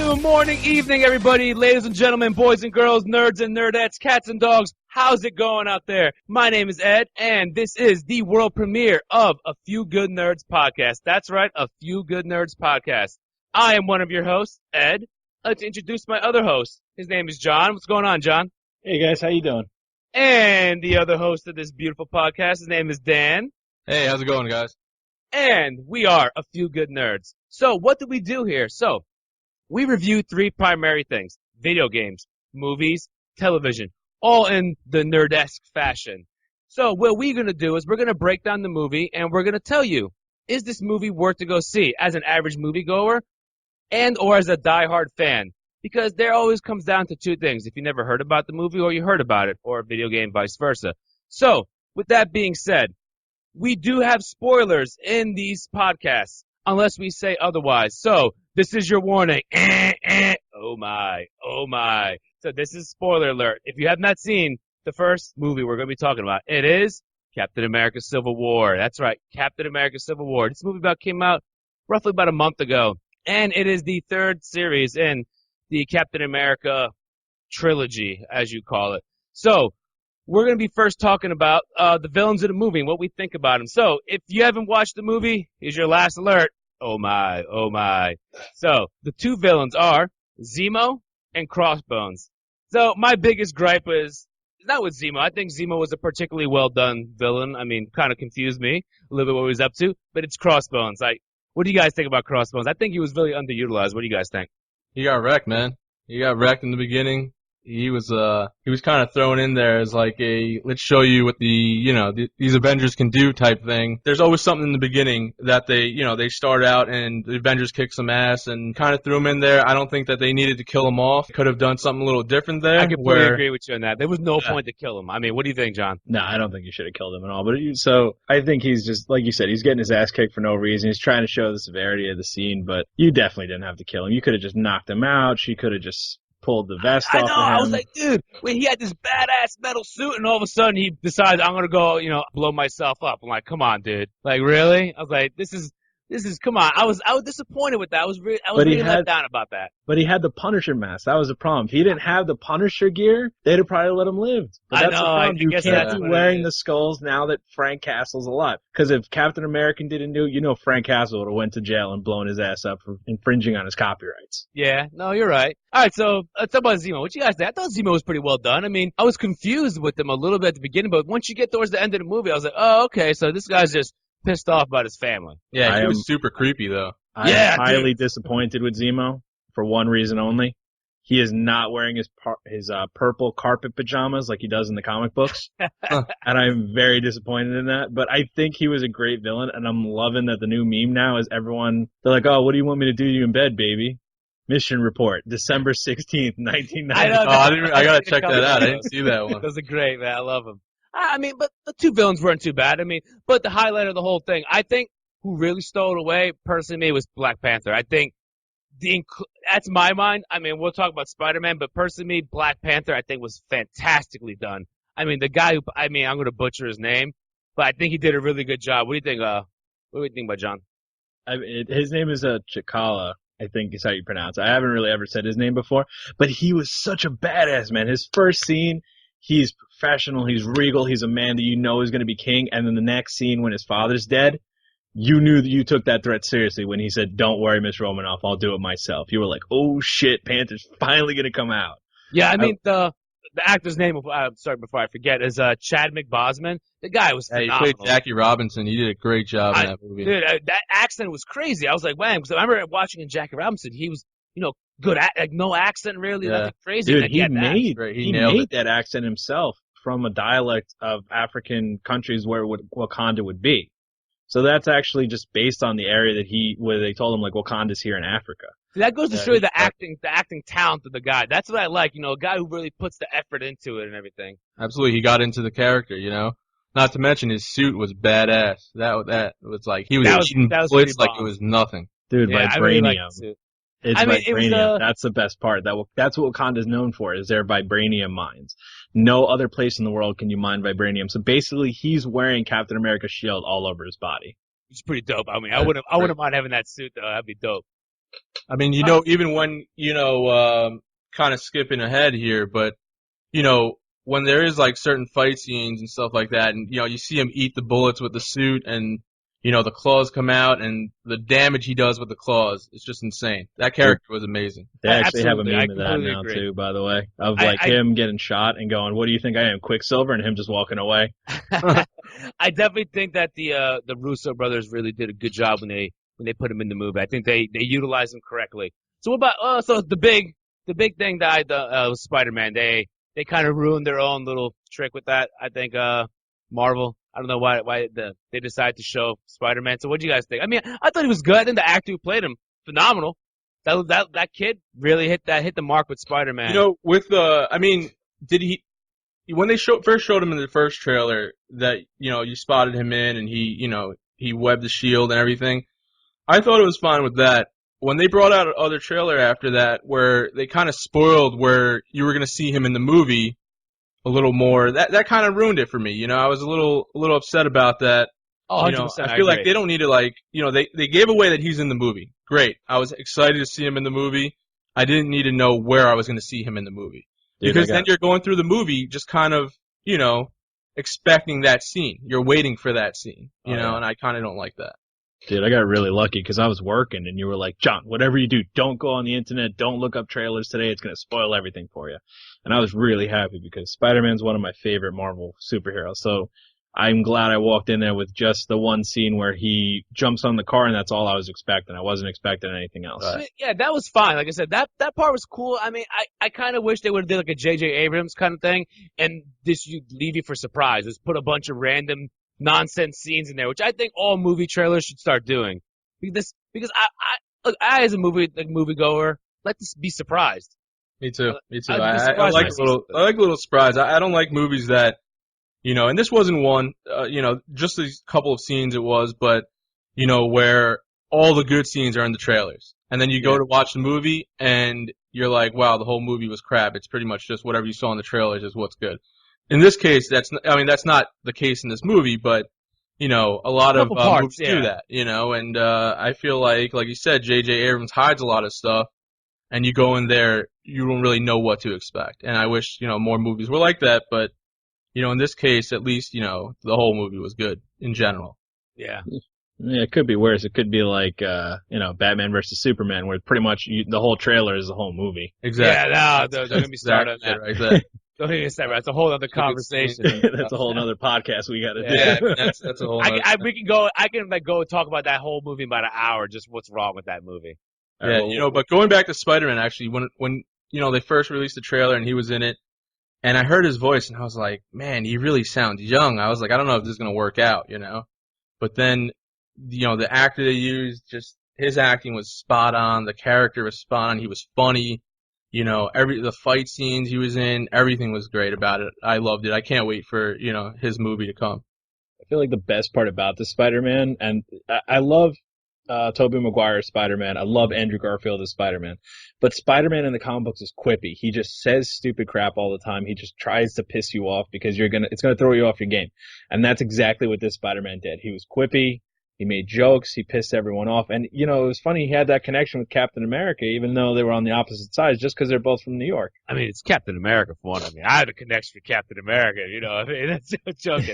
afternoon, morning, evening, everybody. Ladies and gentlemen, boys and girls, nerds and nerdettes, cats and dogs. How's it going out there? My name is Ed, and this is the world premiere of A Few Good Nerds podcast. That's right, A Few Good Nerds podcast. I am one of your hosts, Ed. I'd like to introduce my other host. His name is John. What's going on, John? Hey, guys. How you doing? And the other host of this beautiful podcast, his name is Dan. Hey, how's it going, guys? And we are A Few Good Nerds. So what do we do here? So we review three primary things: video games, movies, television, all in the nerd-esque fashion. So what we're going to do is we're going to break down the movie, and we're going to tell you, is this movie worth to go see as an average moviegoer and or as a diehard fan? Because there always comes down to two things: if you never heard about the movie or you heard about it, or a video game, vice versa. So with that being said, we do have spoilers in these podcasts, unless we say otherwise. So this is your warning. Oh my. So this is spoiler alert. If you have not seen the first movie we're going to be talking about, it is Captain America Civil War. That's right, Captain America Civil War. This movie came out roughly about a month ago, and it is the third series in the Captain America trilogy, as you call it. So we're going to be first talking about the villains of the movie and what we think about them. So if you haven't watched the movie, here's your last alert. Oh my. So the two villains are Zemo and Crossbones. So my biggest gripe is not with Zemo. I think Zemo was a particularly well done villain. I mean, kind of confused me a little bit what he was up to, but it's Crossbones. What do you guys think about Crossbones? I think he was really underutilized. What do you guys think? He got wrecked, man. He got wrecked in the beginning. He was kind of thrown in there as like let's show you what these Avengers can do type thing. There's always something in the beginning that they start out and the Avengers kick some ass and kind of threw him in there. I don't think that they needed to kill him off. Could have done something a little different there. I completely agree with you on that. There was no point to kill him. I mean, what do you think, John? No, I don't think you should have killed him at all. But I think he's just, like you said, he's getting his ass kicked for no reason. He's trying to show the severity of the scene, but you definitely didn't have to kill him. You could have just knocked him out. She could have just pulled the vest off of him. I was like, dude, when he had this badass metal suit and all of a sudden he decides I'm going to go, blow myself up. I'm like, come on, dude. Like, really? I was like, this is, come on. I was disappointed with that. I was really let down about that. But he had the Punisher mask. That was the problem. If he didn't have the Punisher gear, they'd have probably let him live. But that's the problem. You can't be wearing the skulls now that Frank Castle's alive. Because if Captain America didn't do it, Frank Castle would have went to jail and blown his ass up for infringing on his copyrights. Yeah, no, you're right. All right, so let's talk about Zemo. What you guys think? I thought Zemo was pretty well done. I mean, I was confused with him a little bit at the beginning, but once you get towards the end of the movie, I was like, oh, okay, so this guy's just pissed off about his family. Yeah, he was super creepy, though. I am highly disappointed with Zemo for one reason only. He is not wearing his purple carpet pajamas like he does in the comic books. And I'm very disappointed in that. But I think he was a great villain, and I'm loving that the new meme now is everyone, they're like, oh, what do you want me to do to you in bed, baby? Mission report, December 16th, 1990. I got to check that out. I didn't see that one. Those are great, man. I love them. I mean, but the two villains weren't too bad. I mean, but the highlight of the whole thing, I think, who really stole it away, personally, was Black Panther. I think that's my mind. I mean, we'll talk about Spider-Man, but personally, Black Panther, I think, was fantastically done. I mean, the guy I'm going to butcher his name, but I think he did a really good job. What do you think? What do you think about John? His name is T'Challa, I think is how you pronounce it. I haven't really ever said his name before, but he was such a badass, man. His first scene, he's professional, he's regal, he's a man that you know is going to be king, and then the next scene when his father's dead, you knew that you took that threat seriously when he said, don't worry, Miss Romanoff, I'll do it myself. You were like, oh shit, Panther's finally going to come out. Yeah, I mean, the actor's name, sorry, before I forget, is Chadwick Boseman. The guy was phenomenal. He played Jackie Robinson. He did a great job in that movie. Dude, that accent was crazy. I was like, man, because I remember watching in Jackie Robinson, he was, good, like no accent really, nothing crazy. Dude, like, he made that accent himself from a dialect of African countries where Wakanda would be. So that's actually just based on the area where they told him like Wakanda's here in Africa. See, that goes to show you the acting talent of the guy. That's what I like, a guy who really puts the effort into it and everything. Absolutely, he got into the character, Not to mention his suit was badass. That was like he was eating bullets like it was nothing. Dude, yeah, vibranium. Really it's vibranium. That's the best part. That's what Wakanda's known for, is their vibranium mines. No other place in the world can you mine vibranium. So basically, he's wearing Captain America's shield all over his body. It's pretty dope. I mean, I wouldn't mind having that suit though. That'd be dope. I mean, even when, kind of skipping ahead here, but, when there is like certain fight scenes and stuff like that, and, you see him eat the bullets with the suit and, the claws come out and the damage he does with the claws, it's just insane. That character was amazing. They actually have a Absolutely, I meme of that completely now agree. too, by the way, of like him getting shot and going, "What do you think I am, Quicksilver?" and him just walking away. I definitely think that the Russo brothers really did a good job when they put him in the movie. I think they utilized him correctly. So what about so the big thing that was Spider-Man. They kind of ruined their own little trick with that. I think Marvel. I don't know why they decided to show Spider-Man. So what do you guys think? I mean, I thought he was good. I think the actor who played him, phenomenal. That kid really hit the mark with Spider-Man. Did he? When they first showed him in the first trailer that, you spotted him in and he webbed the shield and everything, I thought it was fine with that. When they brought out another trailer after that where they kind of spoiled where you were going to see him in the movie a little more, that kind of ruined it for me. I was a little upset about that. Oh, 100%. I feel like they don't need to they gave away that he's in the movie. Great. I was excited to see him in the movie. I didn't need to know where I was going to see him in the movie. Dude, because then you're going through the movie just kind of, expecting that scene. You're waiting for that scene, and I kind of don't like that. Dude, I got really lucky because I was working and you were like, "John, whatever you do, don't go on the internet, don't look up trailers today. It's going to spoil everything for you." And I was really happy because Spider-Man's one of my favorite Marvel superheroes. So I'm glad I walked in there with just the one scene where he jumps on the car, and that's all I was expecting. I wasn't expecting anything else. I mean, yeah, that was fine. Like I said, that part was cool. I mean, I kind of wish they would have did like a J.J. Abrams kind of thing, and you leave you for surprise. Just put a bunch of random nonsense scenes in there, which I think all movie trailers should start doing. Because I as a moviegoer, like to be surprised. Me too. I like a little surprise. I don't like movies that, and this wasn't one, just a couple of scenes it was, but, where all the good scenes are in the trailers. And then you go to watch the movie and you're like, wow, the whole movie was crap. It's pretty much just whatever you saw in the trailers is what's good. In this case, that's not the case in this movie, but, a lot of movies do that, and I feel like you said, J.J. Abrams hides a lot of stuff, and you go in there, you don't really know what to expect. And I wish, more movies were like that, but, in this case, at least, the whole movie was good in general. Yeah. Yeah, it could be worse. It could be like, Batman versus Superman, where pretty much the whole trailer is the whole movie. Exactly. Yeah, no, don't get me started on that. Right there. Don't get me started. That's a whole other conversation. That's a whole other podcast we got to do. Yeah, that's a whole. We can go. I can go talk about that whole movie in about an hour. Just what's wrong with that movie. Yeah, but going back to Spider-Man, actually, when they first released the trailer and he was in it, and I heard his voice and I was like, man, he really sounds young. I was like, I don't know if this is gonna work out, But then, the actor they used, just his acting was spot on. The character was spot on. He was funny. The fight scenes he was in, everything was great about it. I loved it. I can't wait for, his movie to come. I feel like the best part about the Spider-Man, and I love Tobey Maguire as Spider-Man. I love Andrew Garfield as Spider-Man. But Spider-Man in the comic books is quippy. He just says stupid crap all the time. He just tries to piss you off because it's gonna throw you off your game. And that's exactly what this Spider-Man did. He was quippy. He made jokes. He pissed everyone off. And, it was funny. He had that connection with Captain America, even though they were on the opposite sides, just because they're both from New York. I mean, it's Captain America for one. I mean, I had a connection with Captain America. I mean, that's joking.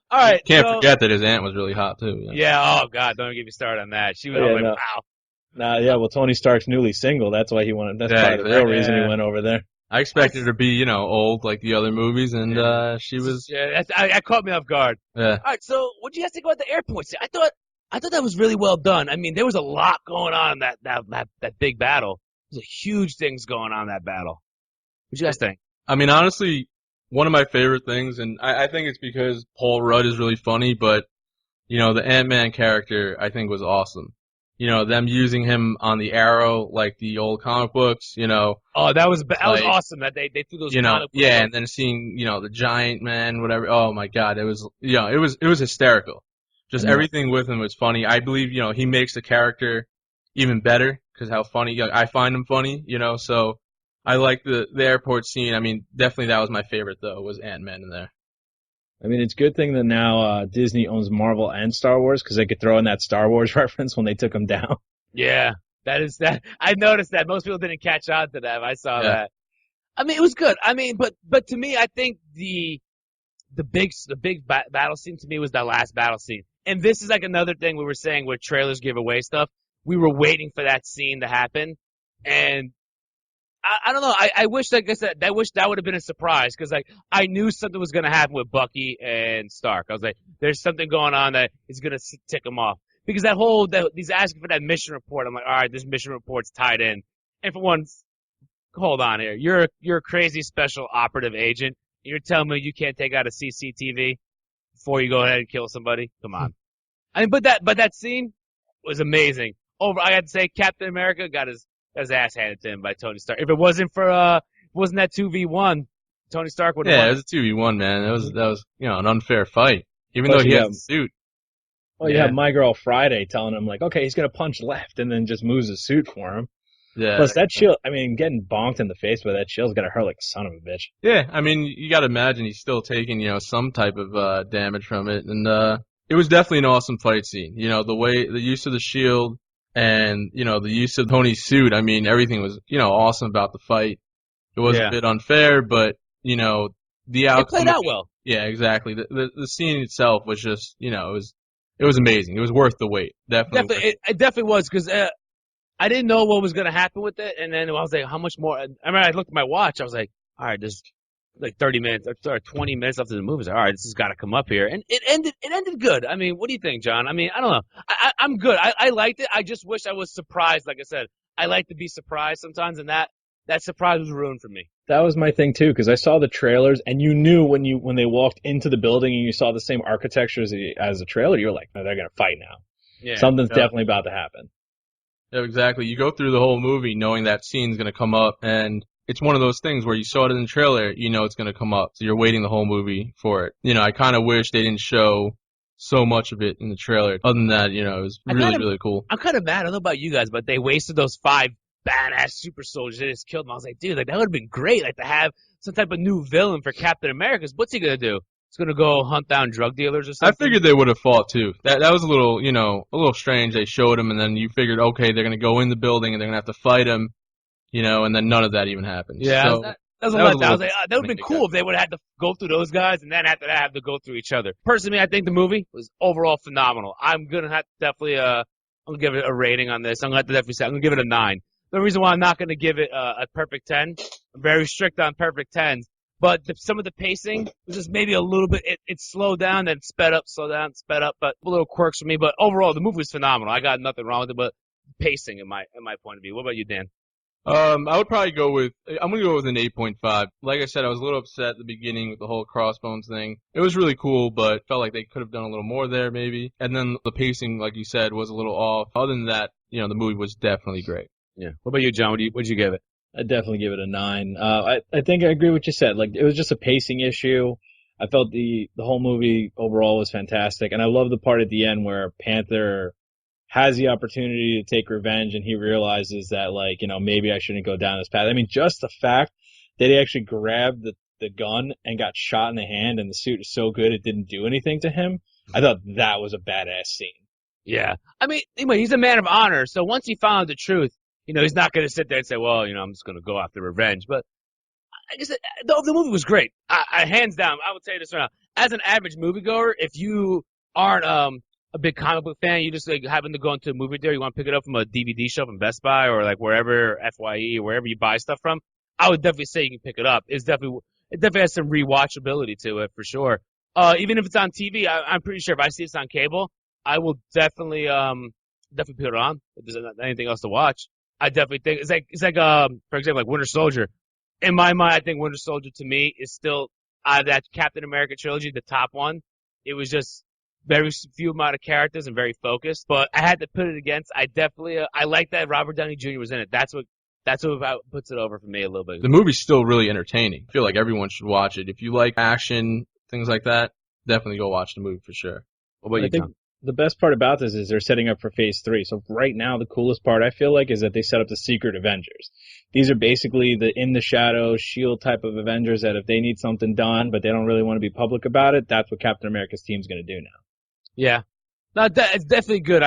All right. Can't forget that his aunt was really hot too. Yeah. Oh God, don't get me started on that. She was wow. Well, Tony Stark's newly single. That's why he wanted. That's probably the real reason he went over there. I expected her to be, old like the other movies, and she was. Yeah, I caught me off guard. Yeah. All right, so what do you guys think about the airport scene? I thought that was really well done. I mean, there was a lot going on in that big battle. There's huge things going on in that battle. What do you guys think? I mean, honestly, one of my favorite things, and I think it's because Paul Rudd is really funny, but the Ant-Man character I think was awesome. Them using him on the Arrow, like the old comic books, Oh, that was awesome that they threw those comic books. Yeah, and then seeing, the Giant Man, whatever. Oh my God, it was, it was hysterical. Just everything with him was funny. I believe, he makes the character even better because how funny, I find him funny, so I like the airport scene. I mean, definitely that was my favorite though, was Ant-Man in there. I mean, it's a good thing that now Disney owns Marvel and Star Wars because they could throw in that Star Wars reference when they took them down. Yeah, that is that. I noticed that most people didn't catch on to that. I saw Yeah. that. I mean, it was good. I mean, but to me, I think the big battle scene to me was that last battle scene. And this is like another thing we were saying where trailers give away stuff. We were waiting for that scene to happen, and I don't know. I wish, like I said, I wish that would have been a surprise because like I knew something was gonna happen with Bucky and Stark. I was like, there's something going on that is gonna tick them off because he's asking for that mission report. I'm like, all right, this mission report's tied in. And for once, hold on here. You're a crazy special operative agent. You're telling me you can't take out a CCTV before you go ahead and kill somebody? Come on. I mean, but that scene was amazing. I had to say, Captain America got his ass handed to him by Tony Stark. If it wasn't for wasn't that 2v1, Tony Stark would have Yeah, won. it was a 2v1, man. That was an unfair fight. Even Plus though he you has have- the suit. Well, you Yeah. have My Girl Friday telling him, like, okay, he's going to punch left and then just moves his suit for him. Yeah. Plus, that shield, I mean, getting bonked in the face by that shield's going to hurt like a son of a bitch. Yeah, I mean, you gotta imagine he's still taking, some type of damage from it. And it was definitely an awesome fight scene. The use of the shield and, the use of Tony's suit. I mean, everything was, awesome about the fight. It was Yeah. a bit unfair, but, the It outcome. played out well. Yeah, exactly. The scene itself was just, it was amazing. It was worth the wait. Definitely. It definitely was because I didn't know what was going to happen with it, and then I was like, how much more? I remember I looked at my watch. I was like, all right, there's like 30 minutes or 20 minutes after the movie. I was like, all right, this has got to come up here, and it ended good. I mean, what do you think, John? I mean, I don't know. I'm good. I liked it. I just wish I was surprised. Like I said, I like to be surprised sometimes, and that surprise was ruined for me. That was my thing too, because I saw the trailers, and you knew when they walked into the building and you saw the same architecture as the trailer, you were like, no, they're going to fight now. Yeah, Something's definitely about to happen. Yeah, exactly. You go through the whole movie knowing that scene's going to come up, and it's one of those things where you saw it in the trailer, it's going to come up. So you're waiting the whole movie for it. I kind of wish they didn't show so much of it in the trailer. Other than that, it was really cool. I'm kind of mad. I don't know about you guys, but they wasted those 5 badass super soldiers. They just killed them. I was like, dude, like that would have been great. Like to have some type of new villain for Captain America. What's he gonna do? He's gonna go hunt down drug dealers or something? I figured they would have fought too. That was a little, a little strange. They showed him, and then you figured, okay, they're gonna go in the building and they're gonna have to fight him, and then none of that even happened. Yeah, So, that was a that was letdown. I was a like, that would have been cool if they would have had to go through those guys and then after that have to go through each other. Personally, I think the movie was overall phenomenal. I'm gonna have to definitely I'm gonna give it a rating on this. I'm gonna have to definitely say I'm gonna give it a 9. The reason why I'm not gonna give it a perfect 10, I'm very strict on perfect 10s. But some of the pacing was just maybe a little bit, it slowed down, then sped up, slowed down, sped up, but a little quirks for me. But overall, the movie was phenomenal. I got nothing wrong with it, but pacing in my point of view. What about you, Dan? I would probably I'm gonna go with an 8.5. Like I said, I was a little upset at the beginning with the whole Crossbones thing. It was really cool, but felt like they could have done a little more there maybe. And then the pacing, like you said, was a little off. Other than that, the movie was definitely great. Yeah. What about you, John? What'd you give it? I'd definitely give it a 9. I think I agree with what you said. Like, it was just a pacing issue. I felt the whole movie overall was fantastic. And I love the part at the end where Panther has the opportunity to take revenge and he realizes that, like, maybe I shouldn't go down this path. I mean, just the fact that he actually grabbed the gun and got shot in the hand and the suit is so good it didn't do anything to him. I thought that was a badass scene. Yeah. I mean, anyway, he's a man of honor. So once he found the truth, he's not going to sit there and say, well, I'm just going to go after revenge. But I guess the movie was great. I hands down, I would say this right now. As an average moviegoer, if you aren't a big comic book fan, you just like happen to go into a movie theater, you want to pick it up from a DVD shop from Best Buy or like wherever, FYE or wherever you buy stuff from, I would definitely say you can pick it up. It definitely has some rewatchability to it for sure. Even if it's on TV, I'm pretty sure if I see this on cable, I will definitely put it on if there's anything else to watch. I definitely think it's like for example, like Winter Soldier. In my mind, I think Winter Soldier to me is still that Captain America trilogy, the top one. It was just very few amount of characters and very focused. But I had to put it against. I definitely I like that Robert Downey Jr. was in it. That's what puts it over for me a little bit. The movie's still really entertaining. I feel like everyone should watch it. If you like action, things like that, definitely go watch the movie for sure. What about you, Tom? The best part about this is they're setting up for Phase 3. So right now, the coolest part, I feel like, is that they set up the Secret Avengers. These are basically the in-the-shadows, S.H.I.E.L.D. type of Avengers that if they need something done, but they don't really want to be public about it, that's what Captain America's team's going to do now. Yeah. No, it's definitely good.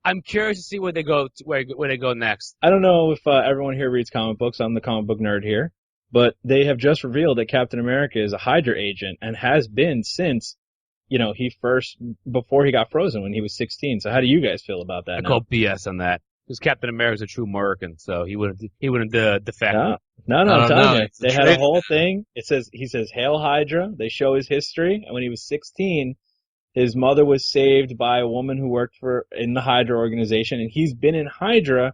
I'm curious to see where they go where they go next. I don't know if everyone here reads comic books. I'm the comic book nerd here. But they have just revealed that Captain America is a Hydra agent and has been since, before he got frozen when he was 16. So how do you guys feel about that I now? call BS on that. Because Captain America's a true American, so he wouldn't defect. No, I I'm don't telling know. you. It's a They had a trade. whole thing. He says, Hail Hydra. They show his history. And when he was 16, his mother was saved by a woman who worked in the Hydra organization. And he's been in Hydra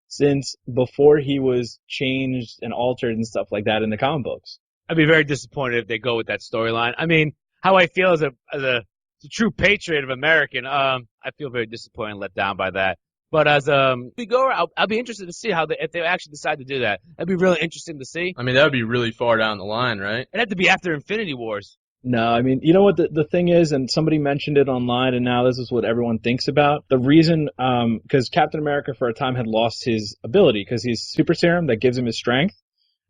since before he was changed and altered and stuff like that in the comic books. I'd be very disappointed if they go with that storyline. I mean, how I feel as a true patriot of American, I feel very disappointed and let down by that. But as we go, I'll be interested to see if they actually decide to do that. That'd be really interesting to see. I mean, that would be really far down the line, right? It'd have to be after Infinity Wars. No, I mean, you know what the thing is, and somebody mentioned it online, and now this is what everyone thinks about. The reason, because Captain America for a time had lost his ability, because his super serum that gives him his strength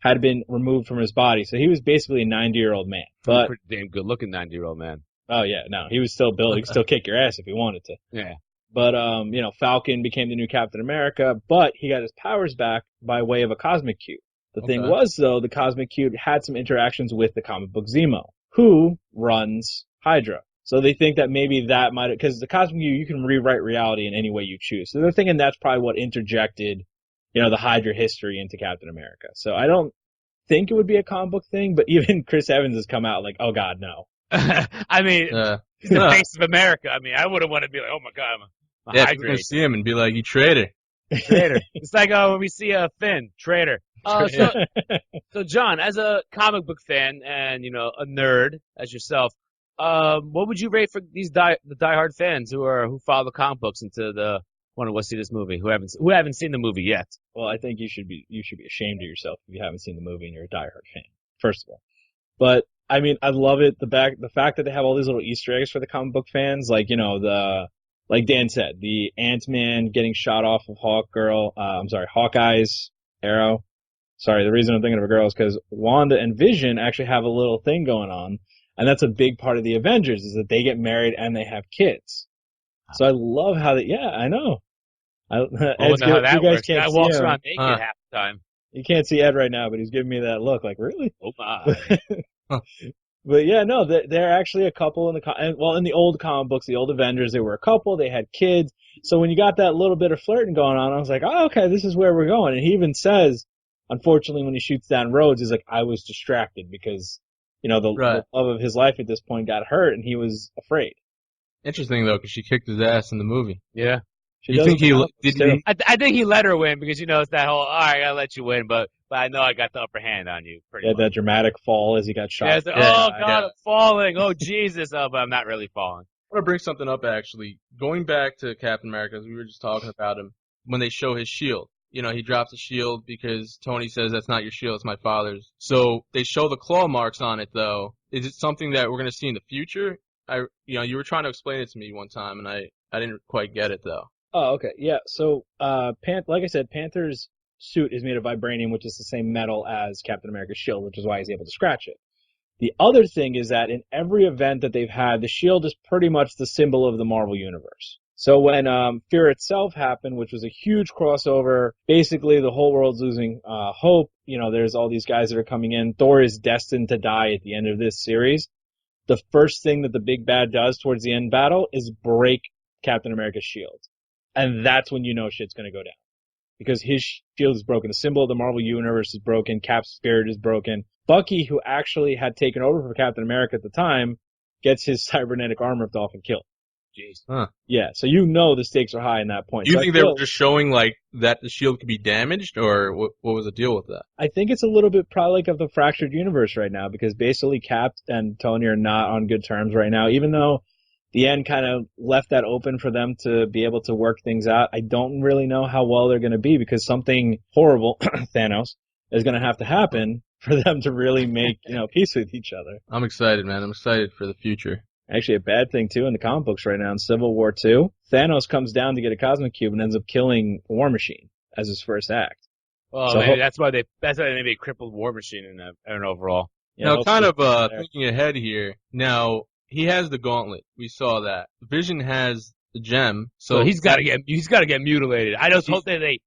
had been removed from his body. So he was basically a 90-year-old man. But, Pretty damn good looking 90-year-old man. oh yeah, no, he was still built. He could still kick your ass if he wanted to. Yeah. But, Falcon became the new Captain America, but he got his powers back by way of a Cosmic Cube. The thing was, though, the Cosmic Cube had some interactions with the comic book Zemo, who runs Hydra. So they think that maybe that might, because the Cosmic Cube, you can rewrite reality in any way you choose. So they're thinking that's probably what interjected, the Hydra history into Captain America. So I don't think it would be a comic book thing, but even Chris Evans has come out like, oh God, no. I mean, he's the face of America. I mean, I wouldn't want to be like, oh my God, I'm a Yeah, Hydra we're gonna agent. see him and be like, "You traitor." Traitor. It's like when we see a Finn, traitor. So John, as a comic book fan and a nerd as yourself, what would you rate for these the diehard fans who follow the comic books and want to go see this movie who haven't seen the movie yet? Well, I think you should be ashamed of yourself if you haven't seen the movie and you're a diehard fan. First of all, but I mean, I love it. The fact that they have all these little Easter eggs for the comic book fans, like like Dan said, the Ant-Man getting shot off of Hawkeye's arrow. Sorry, the reason I'm thinking of a girl is because Wanda and Vision actually have a little thing going on, and that's a big part of the Avengers is that they get married and they have kids. So I love how yeah, I know. I don't know how that works. Can't I see walks him. around naked half the time. You can't see Ed right now, but he's giving me that look like, really? Oh my. But yeah, no, they're actually a couple in in the old comic books, the old Avengers, they were a couple, they had kids. So when you got that little bit of flirting going on, I was like, oh, okay, this is where we're going. And he even says, unfortunately, when he shoots down Rhodes, he's like, I was distracted because, the love of his life at this point got hurt and he was afraid. Interesting though, because she kicked his ass in the movie. Yeah. You think I think he let her win because it's that whole, all right, I'll let you win, but I know I got the upper hand on you. Pretty much. That dramatic fall as he got shot. Yeah, oh God, I'm falling. Oh Jesus, but I'm not really falling. I want to bring something up actually. Going back to Captain America, as we were just talking about him, when they show his shield. He drops the shield because Tony says that's not your shield, it's my father's. So they show the claw marks on it though. Is it something that we're going to see in the future? You were trying to explain it to me one time and I didn't quite get it though. Oh, okay. Yeah. So, like I said, Panther's suit is made of vibranium, which is the same metal as Captain America's shield, which is why he's able to scratch it. The other thing is that in every event that they've had, the shield is pretty much the symbol of the Marvel Universe. So when Fear Itself happened, which was a huge crossover, basically the whole world's losing hope. There's all these guys that are coming in. Thor is destined to die at the end of this series. The first thing that the big bad does towards the end battle is break Captain America's shield. And that's when shit's gonna go down. Because his shield is broken. The symbol of the Marvel Universe is broken. Cap's spirit is broken. Bucky, who actually had taken over for Captain America at the time, gets his cybernetic arm ripped off and killed. Jeez. Huh. Yeah, so the stakes are high in that point. Do you think they were just showing like that the shield could be damaged, or what was the deal with that? I think it's a little bit probably like of the fractured universe right now, because basically Cap and Tony are not on good terms right now, even though the end kind of left that open for them to be able to work things out. I don't really know how well they're going to be because something horrible, Thanos, is going to have to happen for them to really make, peace with each other. I'm excited, man. I'm excited for the future. Actually, a bad thing, too, in the comic books right now, in Civil War II, Thanos comes down to get a Cosmic Cube and ends up killing War Machine as his first act. Well, so maybe that's why they maybe crippled War Machine in an overall. Now, kind of thinking ahead here, now, he has the gauntlet. We saw that. Vision has the gem. So he's got to get mutilated. I just hope that they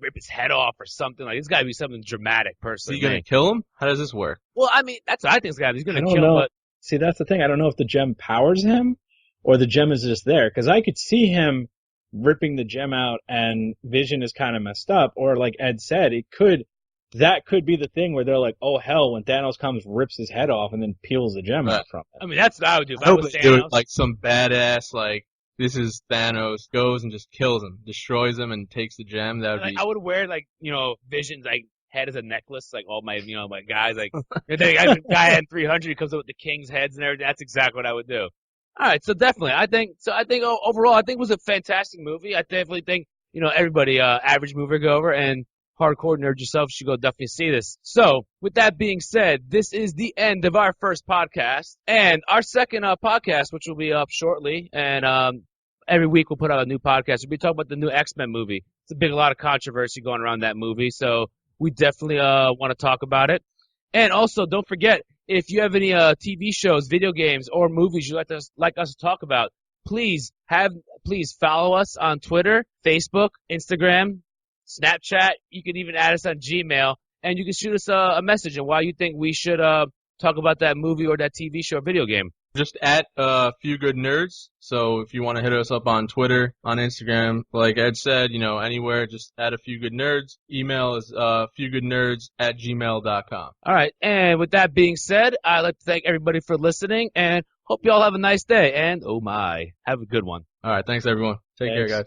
rip his head off or something. Like, it's got to be something dramatic, Is personally. he gonna kill him? How does this work? Well, I mean, that's what I think is going to happen. He's going I to don't kill him, know. but See, that's the thing. I don't know if the gem powers him or the gem is just there. Because I could see him ripping the gem out and Vision is kind of messed up. Or like Ed said, that could be the thing where they're like, oh hell, when Thanos comes, rips his head off and then peels the gem out from it. I mean, that's what I would do. If I I hope was they do Thanos. it like some badass, like, this is Thanos, goes and just kills him, destroys him, and takes the gem. That would Like, be. I would wear, like, Vision's, like, head as a necklace, like all my, my guys, like, guy had 300, he comes up with the king's heads and everything. That's exactly what I would do. All right, so definitely, I think overall, I think it was a fantastic movie. I definitely think, everybody, average moviegoer and hardcore nerd yourself should go definitely see this. So, with that being said, this is the end of our first podcast, and our second podcast, which will be up shortly, and every week we'll put out a new podcast. We'll be talking about the new X-Men movie. It's a lot of controversy going around that movie, so we definitely want to talk about it. And also, don't forget, if you have any TV shows, video games, or movies you'd like us to talk about, please follow us on Twitter, Facebook, Instagram, Snapchat. You can even add us on Gmail, and you can shoot us a message on why you think we should talk about that movie or that TV show or video game. Just at a few good nerds. So if you want to hit us up on Twitter, on Instagram, like Ed said, anywhere, just add a few good nerds. Email is fewgoodnerds@gmail.com. All right, and with that being said, I'd like to thank everybody for listening, and hope you all have a nice day. And oh my, have a good one. All right, thanks everyone. Take care, guys.